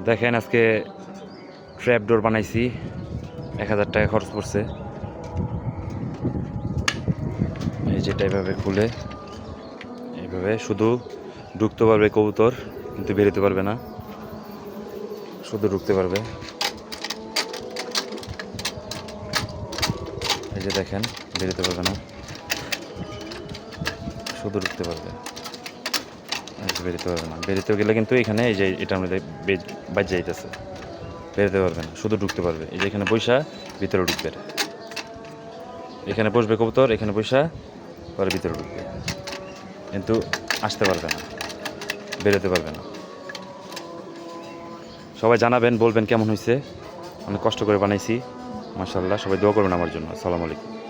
দেখেন আজকে ট্র্যাপ ডোর বানাইছি, 1000 টাকা খরচ পড়ছে। এই যেটা এইভাবে খুলে এইভাবে শুধু ঢুকতে পারবে কবুতর, কিন্তু বেরোতে পারবে না, শুধু ঢুকতে পারবে। এই যে দেখেন, বেরোতে পারবে না, শুধু ঢুকতে পারবে, বেরোতে পারবে না। বেরোতে গেলে কিন্তু এখানে এই যে এটার মধ্যে বাজে যাইতেছে, বেরোতে পারবে না, শুধু ঢুকতে পারবে। এই যে এখানে বৈশা ভিতরে ঢুকবে, এখানে বসবে কবুতর, এখানে বৈশা পরে ভিতরে ঢুকবে, কিন্তু আসতে পারবে না, বেরোতে পারবে না। সবাই জানাবেন, বলবেন কেমন হয়েছে। অনেক কষ্ট করে বানাইছি, মাশাআল্লাহ। সবাই দোয়া করবেন আমার জন্য। আসসালামু আলাইকুম।